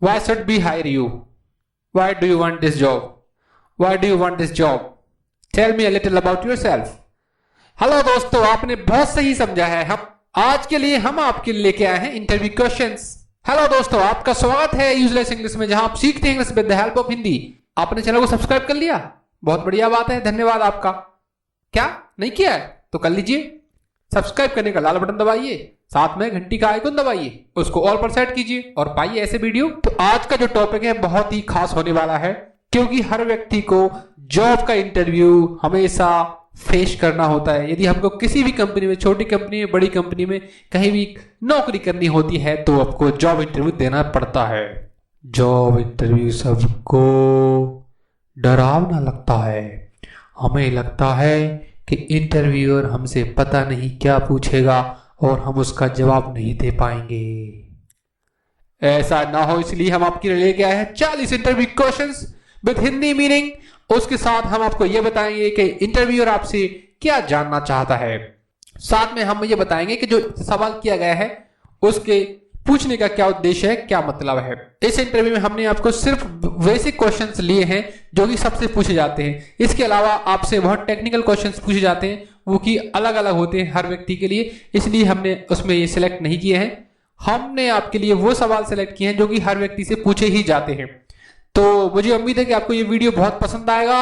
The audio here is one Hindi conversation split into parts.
Why should we hire you? Why do you want this job? Why do you want this job? Tell me a little about yourself. Hello दोस्तों, आपने बहुत सही समझा है। हम आज के लिए आपके लिए लेके आए हैं इंटरव्यू क्वेश्चंस। हेलो दोस्तों, आपका स्वागत है यूजलेस इंग्लिश में, जहां आप सीखते हैं English with the help of Hindi. आपने चैनल को सब्सक्राइब कर लिया? बहुत बढ़िया बात है, धन्यवाद आपका। क्या नहीं किया है तो कर लीजिए। सब्सक्राइब करने का लाल बटन दबाइए, साथ में घंटी का आइकन दबाइए, उसको ऑल पर सेट कीजिए और पाइए ऐसे वीडियो। तो आज का जो टॉपिक है बहुत ही खास होने वाला है, क्योंकि हर व्यक्ति को जॉब का इंटरव्यू हमेशा फेस करना होता है। यदि हमको किसी भी कंपनी में, छोटी कंपनी में, बड़ी कंपनी में कहीं भी नौकरी करनी होती है तो आपको जॉब इंटरव्यू देना पड़ता है। जॉब इंटरव्यू सबको डरावना लगता है। हमें लगता है कि इंटरव्यूअर हमसे पता नहीं क्या पूछेगा और हम उसका जवाब नहीं दे पाएंगे। ऐसा ना हो इसलिए हम आपके लिए लेके आए हैं 40 interview questions with Hindi meaning. उसके साथ हम आपको यह बताएंगे कि इंटरव्यूअर आपसे क्या जानना चाहता है। साथ में हम ये बताएंगे कि जो सवाल किया गया है उसके पूछने का क्या उद्देश्य है, क्या मतलब है। इस इंटरव्यू में हमने आपको सिर्फ बेसिक क्वेश्चंस लिए हैं जो कि सबसे पूछे जाते हैं। इसके अलावा आपसे बहुत टेक्निकल क्वेश्चंस पूछे जाते हैं, वो कि अलग अलग होते हैं हर व्यक्ति के लिए, इसलिए हमने उसमें ये सिलेक्ट नहीं किए हैं। हमने आपके लिए वो सवाल सिलेक्ट किए हैं जो कि हर व्यक्ति से पूछे ही जाते हैं। तो मुझे उम्मीद है कि आपको ये वीडियो बहुत पसंद आएगा।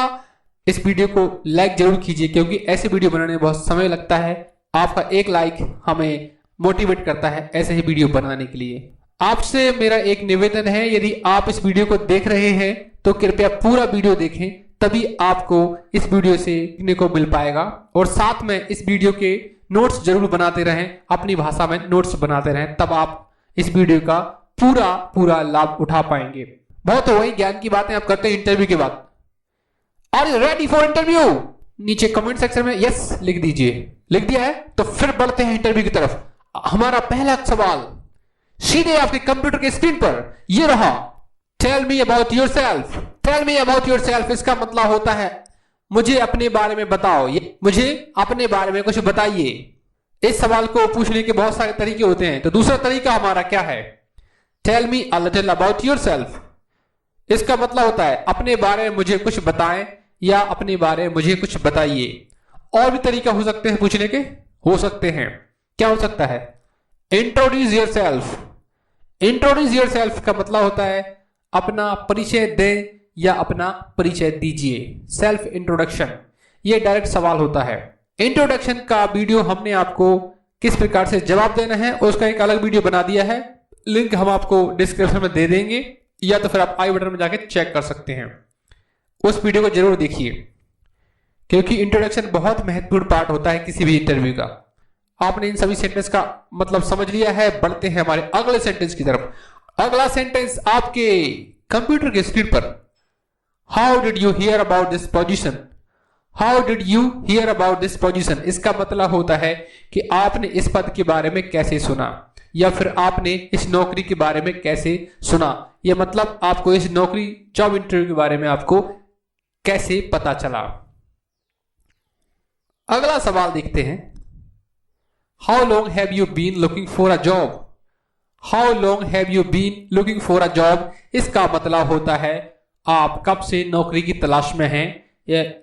इस वीडियो को लाइक जरूर कीजिए, क्योंकि ऐसे वीडियो बनाने में बहुत समय लगता है। आपका एक लाइक हमें मोटिवेट करता है ऐसे ही वीडियो बनाने के लिए। आपसे मेरा एक निवेदन है, यदि आप इस वीडियो को देख रहे हैं तो कृपया पूरा वीडियो देखें, तभी आपको इस वीडियो से सीखने को मिल पाएगा। और साथ में इस वीडियो के नोट्स जरूर बनाते रहें, अपनी भाषा में नोट्स बनाते रहें, तब आप इस वीडियो का पूरा लाभ उठा पाएंगे। बहुत हो गई ज्ञान की बातें, आप करते हैं इंटरव्यू के बाद। Are you ready for interview? नीचे कमेंट सेक्शन में यस लिख दीजिए। लिख दिया है तो फिर बढ़ते हैं इंटरव्यू की तरफ। हमारा पहला सवाल सीधे आपके कंप्यूटर के स्क्रीन पर ये रहा। Tell me about yourself. Tell me about yourself, इसका मतलब होता है मुझे अपने बारे में बताओ, मुझे अपने बारे में कुछ बताइए। इस सवाल को पूछने के बहुत सारे तरीके होते हैं, तो दूसरा तरीका हमारा क्या है? Tell me a little about yourself. इसका मतलब होता है अपने बारे में मुझे कुछ बताएं या अपने बारे में मुझे कुछ बताइए। और भी तरीका हो सकते हैं पूछने के, हो सकते हैं। क्या हो सकता है? Introduce yourself. इंट्रोड्यूस योरसेल्फ का मतलब होता है अपना परिचय दें या अपना परिचय दीजिए। सेल्फ इंट्रोडक्शन, ये डायरेक्ट सवाल होता है। इंट्रोडक्शन का वीडियो हमने आपको किस प्रकार से जवाब देना है उसका एक अलग वीडियो बना दिया है, लिंक हम आपको डिस्क्रिप्शन में दे देंगे, या तो फिर आप आई बटन में जाके चेक कर सकते हैं। उस वीडियो को जरूर देखिए, क्योंकि इंट्रोडक्शन बहुत महत्वपूर्ण पार्ट होता है किसी भी इंटरव्यू का। आपने इन सभी सेंटेंस का मतलब समझ लिया है। बढ़ते हैं हमारे अगले सेंटेंस की तरफ। अगला सेंटेंस आपके कंप्यूटर के स्क्रीन पर। How did you here about this position? How did you here about this position, इसका मतलब होता है कि आपने इस पद के बारे में कैसे सुना, या फिर आपने इस नौकरी के बारे में कैसे सुना। यह मतलब आपको इस नौकरी जॉब इंटरव्यू के बारे में आपको कैसे पता चला। अगला सवाल देखते हैं। How long have you been looking for a job? How long have you been looking for a job, इसका मतलब होता है आप कब से नौकरी की तलाश में हैं,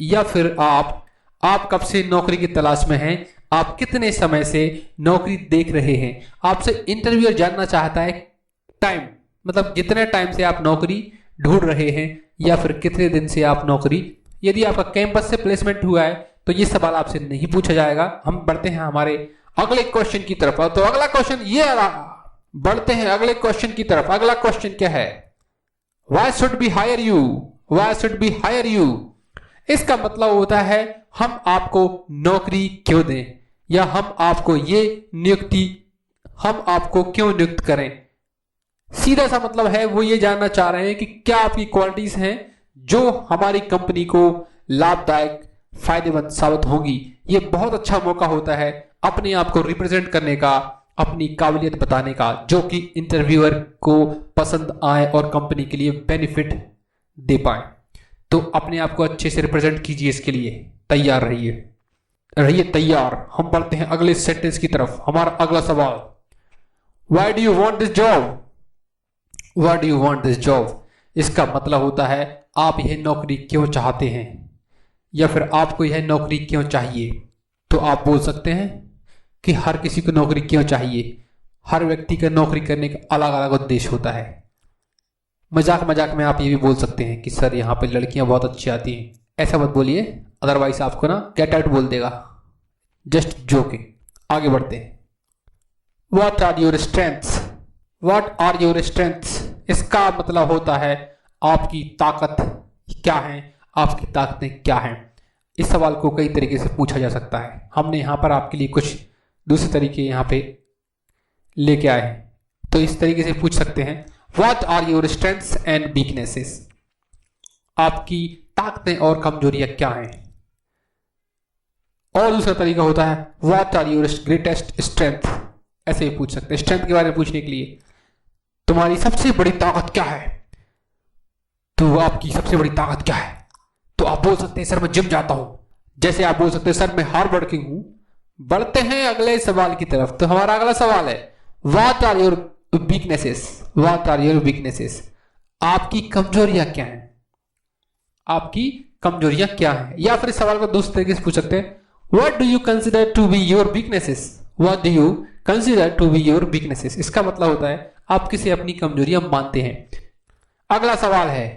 या फिर आप कब से नौकरी की तलाश में हैं, आप कितने समय से नौकरी देख रहे हैं। आपसे इंटरव्यूअर जानना चाहता है टाइम, मतलब जितने टाइम से आप नौकरी ढूंढ रहे हैं, या फिर कितने दिन से आप नौकरी। यदि आपका कैंपस से प्लेसमेंट हुआ है तो ये सवाल आपसे नहीं पूछा जाएगा। हम बढ़ते हैं हमारे अगले क्वेश्चन की तरफ। तो अगला क्वेश्चन ये बढ़ते हैं अगले क्वेश्चन की तरफ। अगला क्वेश्चन क्या है? Why should we hire you? Why should we hire you? इसका मतलब होता है हम आपको नौकरी क्यों दें, या हम आपको क्यों नियुक्त करें। सीधा सा मतलब है वो ये जानना चाह रहे हैं कि क्या आपकी क्वालिटीज हैं जो हमारी कंपनी को लाभदायक, फायदेमंद साबित होंगी। ये बहुत अच्छा मौका होता है अपने आप को रिप्रेजेंट करने का, अपनी काबिलियत बताने का, जो कि इंटरव्यूअर को पसंद आए और कंपनी के लिए बेनिफिट दे पाए। तो अपने आप को अच्छे से रिप्रेजेंट कीजिए, इसके लिए तैयार रहिए तैयार। हम बढ़ते हैं अगले सेंटेंस की तरफ। हमारा अगला सवाल, why do you want this job? What do you want this job, इसका मतलब होता है आप यह नौकरी क्यों चाहते हैं, या फिर आपको यह नौकरी क्यों चाहिए। तो आप बोल सकते हैं कि हर किसी को नौकरी क्यों चाहिए। हर व्यक्ति का नौकरी करने का अलग अलग उद्देश्य होता है। मजाक मजाक में आप ये भी बोल सकते हैं कि सर यहाँ पे लड़कियां बहुत अच्छी आती हैं। ऐसा मत बोलिए, अदरवाइज आपको ना गेट आउट बोल देगा। Just joking. आगे बढ़ते हैं। What are your strengths, what are your strengths, इसका मतलब होता है आपकी ताकत क्या है, आपकी ताकतें क्या हैं। इस सवाल को कई तरीके से पूछा जा सकता है। हमने यहाँ पर आपके लिए कुछ दूसरे तरीके यहाँ पे लेके आए हैं। तो इस तरीके से पूछ सकते हैं what are your strengths and weaknesses, आपकी ताकतें और कमजोरियां क्या हैं। और दूसरा तरीका होता है what are your greatest strength, ऐसे ही पूछ सकते हैं। स्ट्रेंथ के बारे में पूछने के लिए तुम्हारी सबसे बड़ी ताकत क्या है, तो आपकी सबसे बड़ी ताकत क्या है। तो आप बोल सकते हैं सर मैं जिम जाता हूं। जैसे आप बोल सकते हैं सर मैं हार्ड वर्किंग हूं। बढ़ते हैं अगले सवाल की तरफ। तो हमारा अगला सवाल है what are your weaknesses, what are your weaknesses, आपकी कमजोरियां क्या हैं, आपकी कमजोरियां क्या हैं। या फिर इस सवाल को दूसरे तरीके से पूछ सकते हैं what do you consider to be your weaknesses, what do you consider to be your weaknesses, इसका मतलब होता है आप किसे अपनी कमजोरियां मानते हैं। अगला सवाल है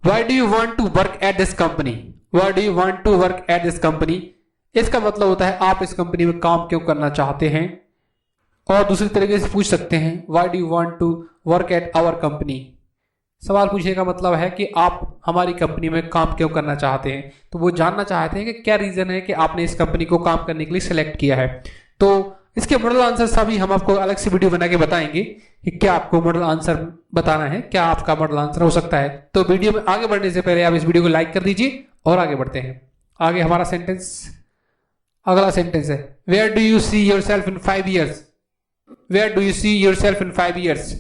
why do you want to work at this company, why do you want to work at this company, इसका मतलब होता है आप इस कंपनी में काम क्यों करना चाहते हैं। और दूसरी तरीके से पूछ सकते हैं why do you want to work at our company, सवाल पूछने का मतलब है कि आप हमारी कंपनी में काम क्यों करना चाहते हैं। तो वो जानना चाहते हैं कि क्या रीजन है कि आपने इस कंपनी को काम करने के लिए सिलेक्ट किया है। तो इसके मॉडल आंसर सभी हम आपको अलग से वीडियो बना के बताएंगे कि क्या आपको मॉडल आंसर बताना है, क्या आपका मॉडल आंसर हो सकता है। तो वीडियो में आगे बढ़ने से पहले आप इस वीडियो को लाइक कर दीजिए और आगे बढ़ते हैं। आगे हमारा सेंटेंस, अगला सेंटेंस है where do you see yourself in 5 years, where do you see yourself in 5 years,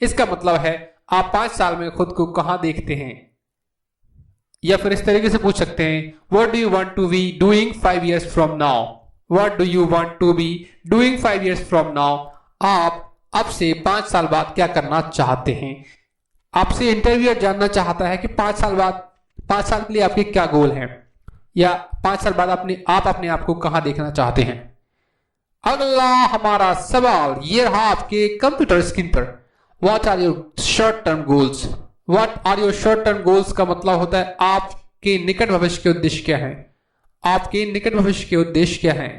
इसका मतलब है आप 5 साल में खुद को कहां देखते हैं। या फिर इस तरीके से पूछ सकते हैं what do you want to be doing 5 years from now, what do you want to be doing 5 years from now, आप अब से 5 साल बाद क्या करना चाहते हैं। आपसे इंटरव्यूअर जानना चाहता है कि 5 साल बाद, 5 साल के लिए आपके क्या गोल हैं, या 5 साल बाद आप अपने आप को कहां देखना चाहते हैं। अगला हमारा सवाल ये रहा आपके कंप्यूटर स्क्रीन पर, what are your short term goals, what are your short term goals का मतलब होता है आपके निकट भविष्य के उद्देश्य क्या है, आपके निकट भविष्य के उद्देश्य क्या है।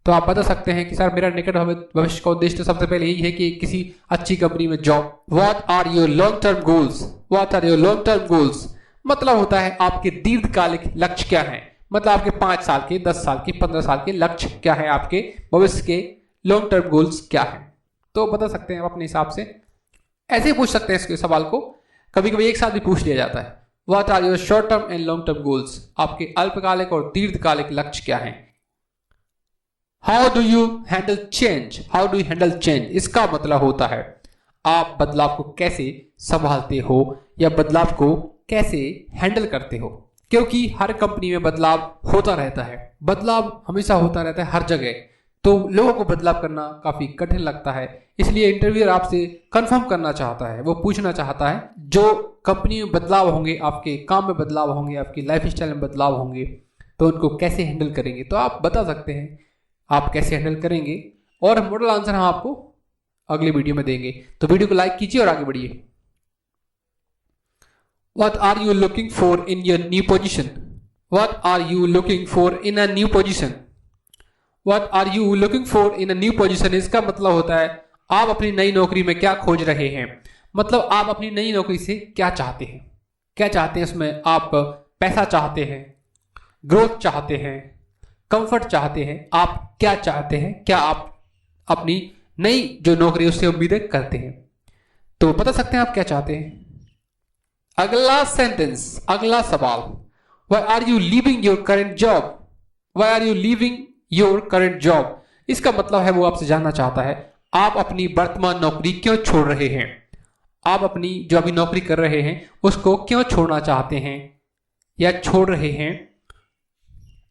तो आप बता सकते हैं कि सर मेरा निकट भविष्य का उद्देश्य तो सबसे पहले यही है कि किसी अच्छी कंपनी में job. What are your long term goals, what are your long term goals मतलब होता है आपके दीर्घकालिक लक्ष्य क्या है, मतलब आपके 5 साल के, 10 साल के, 15 साल के लक्ष्य क्या है, आपके भविष्य के लॉन्ग टर्म गोल्स क्या है। तो बता सकते हैं आप अपने हिसाब से। ऐसे ही पूछ सकते हैं इसके सवाल को, कभी कभी एक साथ भी पूछ लिया जाता है। What are your short term and long term goals, आपके अल्पकालिक और दीर्घकालिक लक्ष्य क्या हैं। How do you handle change, how do you handle change, इसका मतलब होता है आप बदलाव को कैसे संभालते हो या बदलाव को कैसे हैंडल करते हो। क्योंकि हर कंपनी में बदलाव होता रहता है, बदलाव हमेशा होता रहता है हर जगह, तो लोगों को बदलाव करना काफी कठिन लगता है। इसलिए इंटरव्यूअर आपसे कंफर्म करना चाहता है, वो पूछना चाहता है जो कंपनी में बदलाव होंगे, आपके काम में बदलाव होंगे, आपकी लाइफ स्टाइल में बदलाव होंगे, तो उनको कैसे हैंडल करेंगे। तो आप बता सकते हैं आप कैसे हैंडल करेंगे, और मॉडल आंसर हम आपको अगली वीडियो में देंगे। तो वीडियो को लाइक कीजिए और आगे बढ़िए। What are you looking for in your new position? What are you looking for in a new position? What are you looking for in a new position? इसका मतलब होता है आप अपनी नई नौकरी में क्या खोज रहे हैं, मतलब आप अपनी नई नौकरी से क्या चाहते हैं, क्या चाहते हैं। उसमें आप पैसा चाहते हैं, ग्रोथ चाहते हैं, कंफर्ट चाहते हैं, आप क्या चाहते हैं, क्या आप अपनी नई जो नौकरी उससे उम्मीदें करते हैं। तो बता सकते हैं आप क्या चाहते हैं। अगला सेंटेंस, अगला सवाल, Why are you leaving your current job? Why are you leaving your current job? इसका मतलब है वो आपसे जानना चाहता है आप अपनी वर्तमान नौकरी क्यों छोड़ रहे हैं, आप अपनी जो अभी नौकरी कर रहे हैं उसको क्यों छोड़ना चाहते हैं या छोड़ रहे हैं।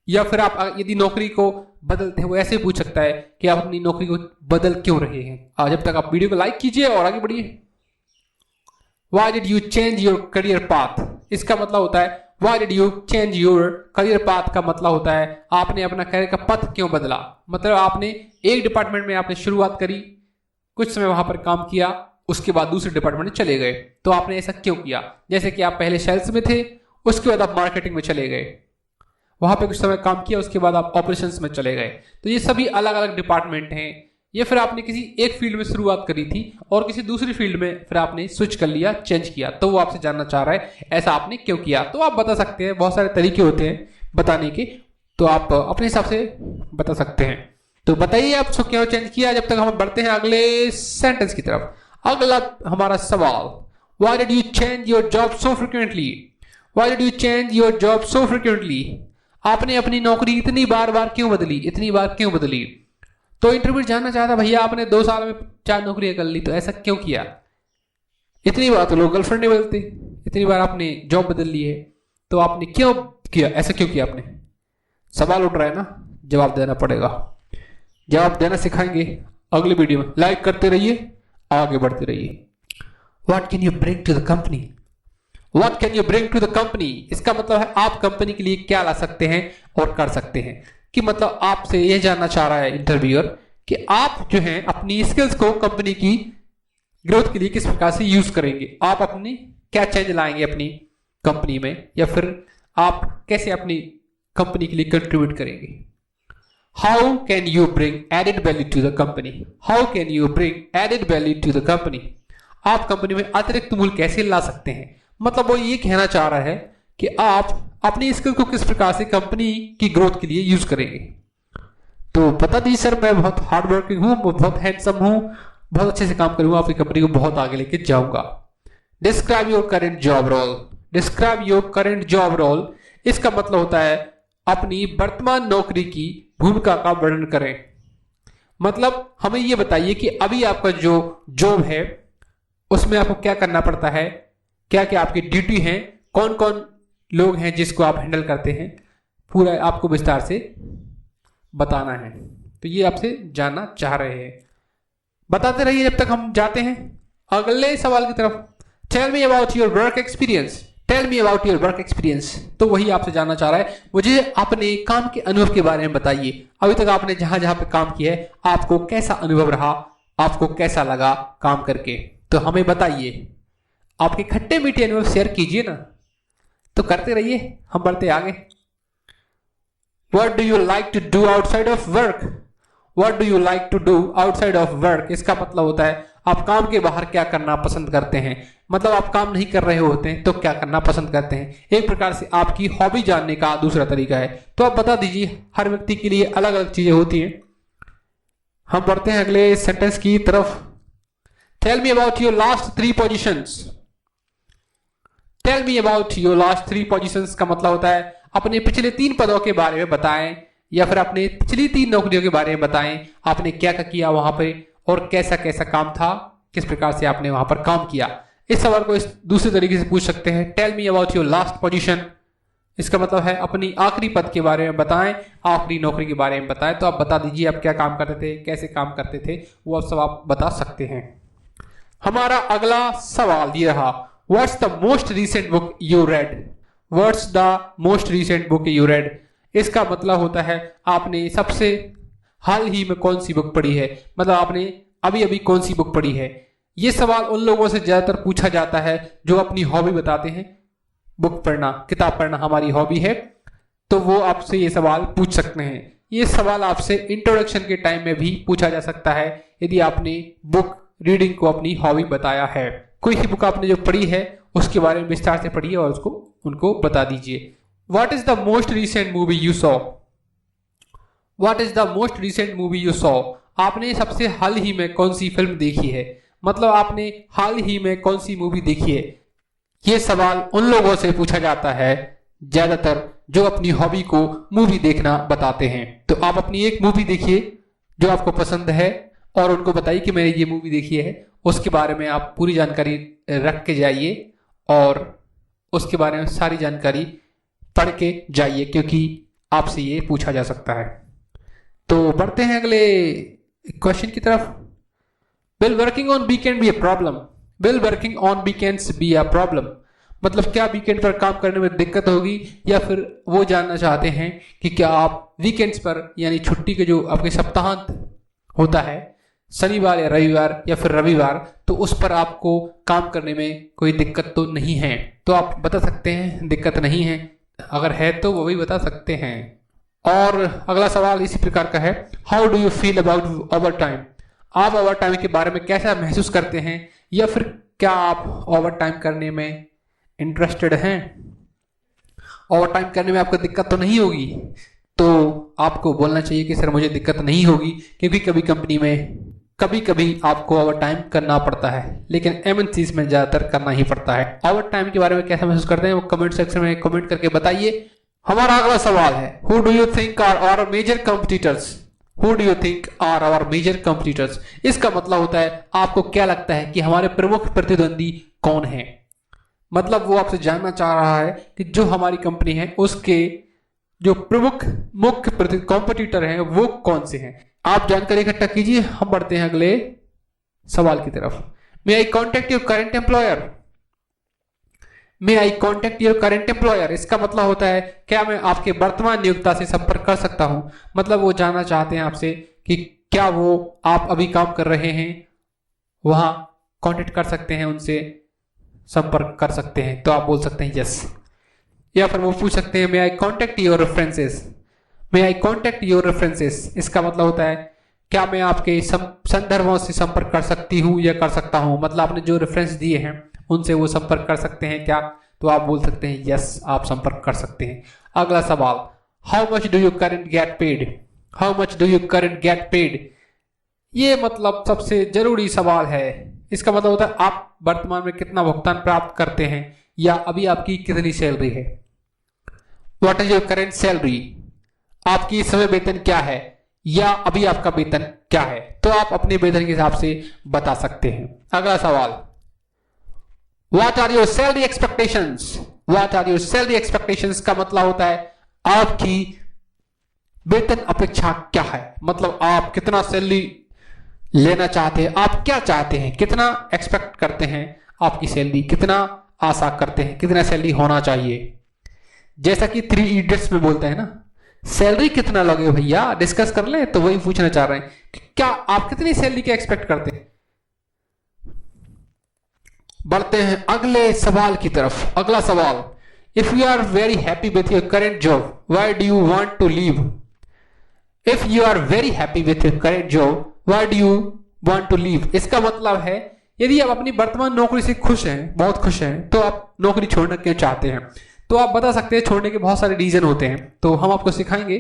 या फिर आप यदि नौकरी को बदलते हैं, वो ऐसे पूछ सकता है कि आप अपनी नौकरी को बदल क्यों रहे हैं। जब तक आप वीडियो को लाइक कीजिए और आगे बढ़िए। Why did you change your career path, इसका मतलब होता है why did you change your career path का मतलब होता है आपने अपना करियर का पथ क्यों बदला। मतलब आपने एक डिपार्टमेंट में आपने शुरुआत करी, कुछ समय वहां पर काम किया, उसके बाद दूसरे डिपार्टमेंट में चले गए, तो आपने ऐसा क्यों किया। जैसे कि आप पहले सेल्स में थे, उसके बाद आप मार्केटिंग में चले गए, वहां पे कुछ समय काम किया, उसके बाद आप ऑपरेशंस में चले गए। तो ये सभी अलग अलग डिपार्टमेंट हैं। ये फिर आपने किसी एक फील्ड में शुरुआत करी थी और किसी दूसरी फील्ड में फिर आपने स्विच कर लिया, चेंज किया, तो वो आपसे जानना चाह रहा है ऐसा आपने क्यों किया। तो आप बता सकते हैं, बहुत सारे तरीके होते हैं बताने के, तो आप अपने हिसाब से बता सकते हैं। तो बताइए आप क्यों चेंज किया। जब तक हम बढ़ते हैं अगले सेंटेंस की तरफ। अगला हमारा सवाल, why did you change your job so frequently, why did you change your job so frequently, आपने अपनी नौकरी इतनी बार बार क्यों बदली, इतनी बार क्यों बदली। तो इंटरव्यू जानना चाहता भैया आपने 2 साल में 4 नौकरियां कर ली, तो ऐसा क्यों किया। इतनी बार तो लोग गर्लफ्रेंड नहीं बदलते, इतनी बार आपने जॉब बदल ली है, तो आपने क्यों किया, ऐसा क्यों किया आपने। सवाल उठ रहा है ना, जवाब देना पड़ेगा। जवाब देना सिखाएंगे अगले वीडियो में। लाइक करते रहिए, आगे बढ़ते रहिए। What can you bring to the company, what can you bring to the company, इसका मतलब है आप कंपनी के लिए क्या ला सकते हैं और कर सकते हैं। कि मतलब आपसे यह जानना चाह रहा है इंटरव्यूअर कि आप जो है अपनी स्किल्स को कंपनी की ग्रोथ के लिए किस प्रकार से यूज करेंगे, आप अपनी क्या चेंज लाएंगे अपनी कंपनी में, या फिर आप कैसे अपनी कंपनी के लिए कंट्रीब्यूट करेंगे। How can you bring added value to the company, how can you bring added value to the company, आप कंपनी में अतिरिक्त मूल्य कैसे ला सकते हैं। मतलब वो ये कहना चाह रहा है कि आप अपनी स्किल को किस प्रकार से कंपनी की ग्रोथ के लिए यूज करेंगे। तो बता दीजिए सर मैं बहुत हार्ड वर्किंग हूं, बहुत हैंडसम हूं, बहुत अच्छे से काम करूंगा, आपकी कंपनी को बहुत आगे लेके जाऊंगा। Describe your current job role, describe your current job role, इसका मतलब होता है अपनी वर्तमान नौकरी की भूमिका का वर्णन करें। मतलब हमें यह बताइए कि अभी आपका जो जॉब है उसमें आपको क्या करना पड़ता है, क्या क्या आपकी ड्यूटी है, कौन कौन लोग हैं जिसको आप हैंडल करते हैं, पूरा आपको विस्तार से बताना है। तो ये आपसे जानना चाह रहे हैं, बताते रहिए जब तक हम जाते हैं अगले सवाल की तरफ। Tell me about your work experience, tell me about your work experience, तो वही आपसे जानना चाह रहा है मुझे अपने काम के अनुभव के बारे में बताइए। अभी तक आपने जहां जहां पे काम किया है आपको कैसा अनुभव रहा, आपको कैसा लगा काम करके, तो हमें बताइए। आपके खट्टे मीठे अनुभव शेयर कीजिए ना, तो करते रहिए, हम बढ़ते आगे। What do you like to do outside of work? What do you like to do outside of work? इसका मतलब होता है आप काम के बाहर क्या करना पसंद करते हैं। मतलब आप काम नहीं कर रहे होते हैं तो क्या करना पसंद करते हैं। एक प्रकार से आपकी हॉबी जानने का दूसरा तरीका है। तो आप बता दीजिए, हर व्यक्ति के लिए अलग अलग चीजें होती हैं। हम बढ़ते हैं अगले सेंटेंस की तरफ। Tell me about your last 3 positions. Tell me about your last 3 positions का मतलब होता है अपने पिछले 3 पदों के बारे में बताएं, या फिर अपने पिछली 3 नौकरियों के बारे में बताएं। आपने क्या क्या किया वहां पे और कैसा कैसा काम था, किस प्रकार से आपने वहां पर काम किया। इस सवाल को इस दूसरे तरीके से पूछ सकते हैं, tell me about your last position, इसका मतलब है अपनी आखिरी पद के बारे में बताएं, आखिरी नौकरी के बारे में बताएं। तो आप बता दीजिए आप क्या काम करते थे, कैसे काम करते थे, वो सब आप बता सकते हैं। हमारा अगला सवाल ये रहा, what's the most recent book you read, what's the most recent book you read, इसका मतलब होता है आपने सबसे हाल ही में कौन सी बुक पढ़ी है। मतलब आपने अभी अभी कौन सी बुक पढ़ी है। ये सवाल उन लोगों से ज्यादातर पूछा जाता है जो अपनी हॉबी बताते हैं, बुक पढ़ना, किताब पढ़ना हमारी हॉबी है, तो वो आपसे ये सवाल पूछ सकते हैं। ये सवाल आपसे इंट्रोडक्शन के टाइम में भी पूछा जा सकता है यदि आपने बुक रीडिंग को अपनी हॉबी बताया है। कोई ही बुक आपने जो पढ़ी है उसके बारे में विस्तार से पढ़िए और उसको उनको बता दीजिए। What is the most recent movie you saw, what is the most recent movie you saw, आपने सबसे हाल ही में कौन सी फिल्म देखी है। मतलब आपने हाल ही में कौन सी मूवी देखी है। ये सवाल उन लोगों से पूछा जाता है ज्यादातर जो अपनी हॉबी को मूवी देखना बताते हैं। तो आप अपनी एक मूवी देखिए जो आपको पसंद है और उनको बताइए कि मैंने ये मूवी देखी है। उसके बारे में आप पूरी जानकारी रख के जाइए और उसके बारे में सारी जानकारी पढ़ के जाइए, क्योंकि आपसे ये पूछा जा सकता है। तो बढ़ते हैं अगले क्वेश्चन की तरफ। Will working on weekend be a problem, will working on weekends be a problem, मतलब क्या वीकेंड पर काम करने में दिक्कत होगी, या फिर वो जानना चाहते हैं कि क्या आप वीकेंड्स पर यानी छुट्टी के जो आपके सप्ताहांत होता है शनिवार या रविवार या फिर रविवार, तो उस पर आपको काम करने में कोई दिक्कत तो नहीं है। तो आप बता सकते हैं दिक्कत नहीं है, अगर है तो वो भी बता सकते हैं। और अगला सवाल इसी प्रकार का है, how do you feel about over time, आप ओवर टाइम के बारे में कैसा महसूस करते हैं, या फिर क्या आप ओवर टाइम करने में इंटरेस्टेड हैं। ओवर टाइम करने में आपको दिक्कत तो नहीं होगी, तो आपको बोलना चाहिए कि सर मुझे दिक्कत नहीं होगी, क्योंकि कभी कंपनी में कभी कभी आपको ओवर टाइम करना पड़ता है, लेकिन एमएनसीज में ज्यादातर करना ही पड़ता है। ओवर टाइम के बारे में कैसा महसूस करते हैं वो कमेंट सेक्शन में कमेंट करके बताइए। हमारा अगला सवाल है, who do you think are our major competitors, who do you think are our major competitors, इसका मतलब होता है आपको क्या लगता है कि हमारे प्रमुख प्रतिद्वंदी कौन है। मतलब वो आपसे जानना चाह रहा है कि जो हमारी कंपनी है उसके जो प्रमुख मुख्य कॉम्पिटिटर हैं वो कौन से हैं। आप जानकारी इकट्ठा कीजिए, हम बढ़ते हैं अगले सवाल की तरफ। May I contact your current employer, may I contact your current employer, इसका मतलब होता है क्या मैं आपके वर्तमान नियोक्ता से संपर्क कर सकता हूं। मतलब वो जानना चाहते हैं आपसे कि क्या वो आप अभी काम कर रहे हैं वहां कॉन्टेक्ट कर सकते हैं, उनसे संपर्क कर सकते हैं, तो आप बोल सकते हैं यस। या फिर वो पूछ सकते हैं may I contact your references, may I contact your references, इसका मतलब होता है क्या मैं आपके संदर्भों से संपर्क कर सकती हूँ या कर सकता हूँ। मतलब आपने जो रेफरेंस दिए हैं उनसे वो संपर्क कर सकते हैं क्या, तो आप बोल सकते हैं यस, आप संपर्क कर सकते हैं। अगला सवाल, how much do you current get paid, how much do you current get paid, ये मतलब सबसे जरूरी सवाल है। इसका मतलब होता है आप वर्तमान में कितना भुगतान प्राप्त करते हैं या अभी आपकी कितनी सैलरी है। What is your current salary, आपकी इस समय वेतन क्या है या अभी आपका वेतन क्या है, तो आप अपने वेतन के हिसाब से बता सकते हैं। अगला सवाल, what are your salary expectations, what are your salary expectations का मतलब होता है आपकी वेतन अपेक्षा क्या है। मतलब आप कितना सैलरी लेना चाहते हैं, आप क्या चाहते हैं, कितना एक्सपेक्ट करते हैं आपकी सैलरी, कितना आशा करते हैं कितना सैलरी होना चाहिए। जैसा कि 3 इडियट्स में बोलते हैं ना, सैलरी कितना लोगे भैया डिस्कस कर लें, तो वही पूछना चाह रहे हैं कि क्या आप कितनी सैलरी के एक्सपेक्ट करते हैं। बढ़ते हैं अगले सवाल की तरफ। अगला सवाल, if you are very happy with your current job why do you want to leave, if you are very happy with your current job why do you want to leave, इसका मतलब है यदि आप अपनी वर्तमान नौकरी से खुश हैं, बहुत खुश हैं, तो आप नौकरी छोड़ना क्यों चाहते हैं। तो आप बता सकते हैं छोड़ने के बहुत सारे रीजन होते हैं, तो हम आपको सिखाएंगे।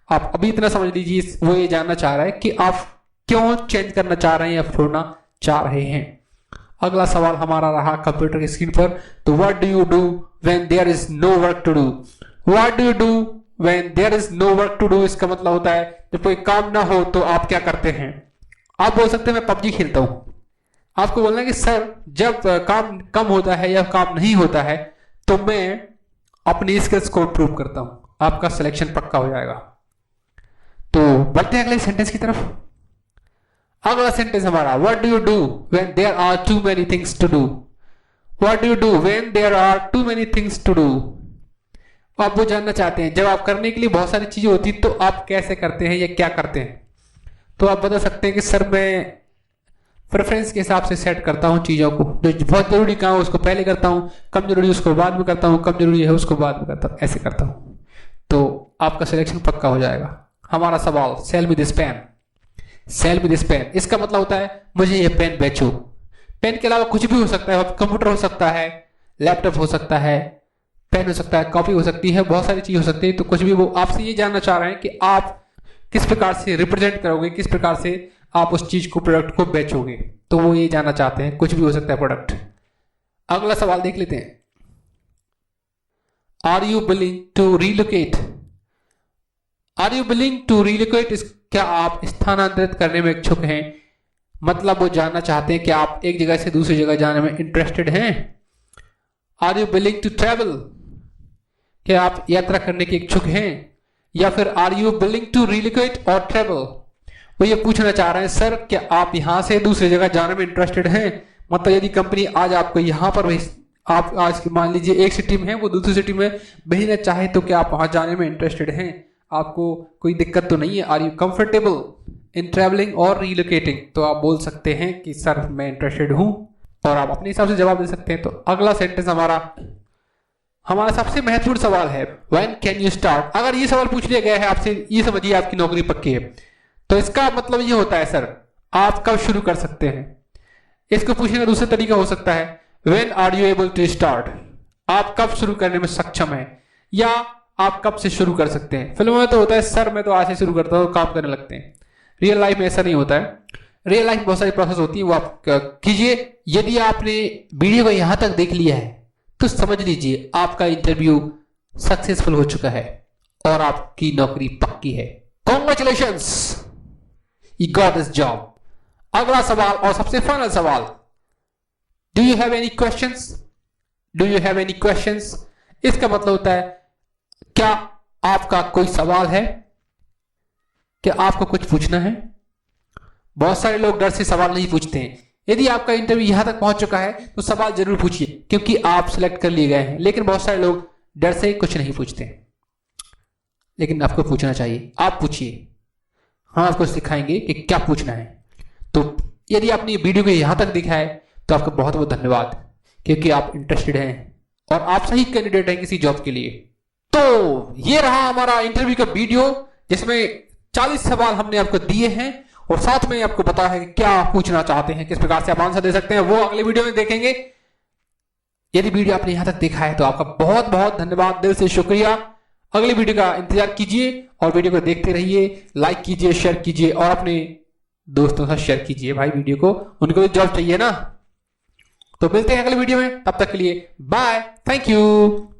आप अभी इतना समझ लीजिए, वो ये जानना चाह रहा है कि आप क्यों चेंज करना चाह रहे हैं या छोड़ना चाह रहे हैं। अगला सवाल हमारा रहा कंप्यूटर की स्क्रीन पर, तो what do you do when there is no work to do, what do you do when there is no work to do, इसका मतलब होता है जब कोई काम ना हो तो आप क्या करते हैं। आप बोल सकते हैं मैं पबजी खेलता हूं, आपको बोलना है कि सर जब काम कम होता है या काम नहीं होता है तो मैं अपनी स्किल्स को इंप्रूव करता हूं, आपका सिलेक्शन पक्का हो जाएगा। तो बढ़ते हैं अगले सेंटेंस की तरफ। अगला सेंटेंस हमारा, what do you do when there are too many things to do, what do you do when there are too many things to do. आप वो जानना चाहते हैं जब आप करने के लिए बहुत सारी चीजें होती तो आप कैसे करते हैं या क्या करते हैं। तो आप बता सकते हैं कि सर मैं प्रेफरेंस के हिसाब से सेट करता हूं चीजों को, जो बहुत जरूरी काम है उसको पहले करता हूं, कम जरूरी उसको बाद में करता हूं, कम जरूरी है उसको बाद में करता हूं, ऐसे करता हूं, तो आपका सिलेक्शन पक्का हो जाएगा। हमारा सवाल, sell me this pen, sell me this pen, इसका मतलब होता है मुझे ये पेन बेचो। पेन के अलावा कुछ भी हो सकता है, कंप्यूटर हो सकता है, लैपटॉप हो सकता है, पेन हो सकता है, कॉपी हो सकती है, बहुत सारी चीज हो सकती है। तो कुछ भी वो आपसे ये जानना चाह रहे हैं कि आप किस प्रकार से रिप्रेजेंट करोगे, किस प्रकार से आप उस चीज को, प्रोडक्ट को बेचोगे, तो वो ये जानना चाहते हैं। कुछ भी हो सकता है प्रोडक्ट। अगला सवाल देख लेते हैं, are you willing to relocate, are you willing to relocate, क्या आप स्थानांतरित करने में इच्छुक हैं। मतलब वो जानना चाहते हैं कि आप एक जगह से दूसरी जगह जाने में इंटरेस्टेड हैं। Are you willing to travel, क्या आप यात्रा करने के इच्छुक हैं। या फिर are you willing to relocate और ट्रेवल, वो ये पूछना चाह रहे हैं सर क्या आप यहां से दूसरी जगह जाने में इंटरेस्टेड हैं। मतलब यदि कंपनी आज आपको यहाँ पर आप आज मान लीजिए एक सिटी में है, वो दूसरी सिटी में भेजना चाहे तो क्या आप वहां जाने में इंटरेस्टेड हैं? आपको कोई दिक्कत तो नहीं है? Are you comfortable in travelling और रीलोकेटिंग? तो आप बोल सकते हैं कि सर मैं इंटरेस्टेड हूं, और आप अपने हिसाब से जवाब दे सकते हैं। तो अगला सेंटेंस हमारा सबसे महत्वपूर्ण सवाल है, व्हेन कैन यू स्टार्ट। अगर ये सवाल पूछ लिया गया है आपसे, ये समझिए आपकी नौकरी पक्की है, तो इसका मतलब ये होता है सर आप कब शुरू कर सकते हैं। इसको पूछने का दूसरा तरीका हो सकता है, when are you able to start, आप कब शुरू करने में सक्षम हैं, या आप कब से शुरू कर सकते हैं। फिल्मों में तो होता है सर मैं तो आज से शुरू करता हूँ, काम करने लगते हैं। रियल लाइफ में ऐसा नहीं होता है। रियल लाइफ में बहुत सारी प्रोसेस होती है, वो आप कीजिए। यदि आपने वीडियो को यहां तक देख लिया है तो समझ लीजिए आपका इंटरव्यू सक्सेसफुल हो चुका है और आपकी नौकरी पक्की है। Congratulations, you got this job. अगला सवाल और सबसे फाइनल सवाल, do you have any questions? Do you have any questions? इसका मतलब होता है क्या आपका कोई सवाल है, क्या आपको कुछ पूछना है। बहुत सारे लोग डर से सवाल नहीं पूछते हैं। यदि आपका इंटरव्यू यहां तक पहुंच चुका है तो सवाल जरूर पूछिए, क्योंकि आप सिलेक्ट कर लिए गए हैं। लेकिन बहुत सारे लोग डर से कुछ नहीं पूछते, लेकिन आपको पूछना चाहिए। आप पूछिए, हम आपको सिखाएंगे कि क्या पूछना है। तो यदि आपने वीडियो को यहां तक देखा है तो आपका बहुत बहुत धन्यवाद, क्योंकि आप इंटरेस्टेड हैं और आप सही कैंडिडेट हैं किसी जॉब के लिए। तो ये रहा हमारा इंटरव्यू का वीडियो, जिसमें 40 सवाल हमने आपको दिए हैं और साथ में आपको बताया है कि क्या पूछना चाहते हैं, किस प्रकार से आप आंसर दे सकते हैं, वो अगले वीडियो में देखेंगे। यदि वीडियो आपने यहां तक देखा है तो आपका बहुत बहुत धन्यवाद, दिल से शुक्रिया। अगली वीडियो का इंतजार कीजिए और वीडियो को देखते रहिए, लाइक कीजिए, शेयर कीजिए और अपने दोस्तों के साथ शेयर कीजिए भाई वीडियो को, उनको भी जॉब चाहिए ना। तो मिलते हैं अगले वीडियो में, तब तक के लिए बाय, थैंक यू।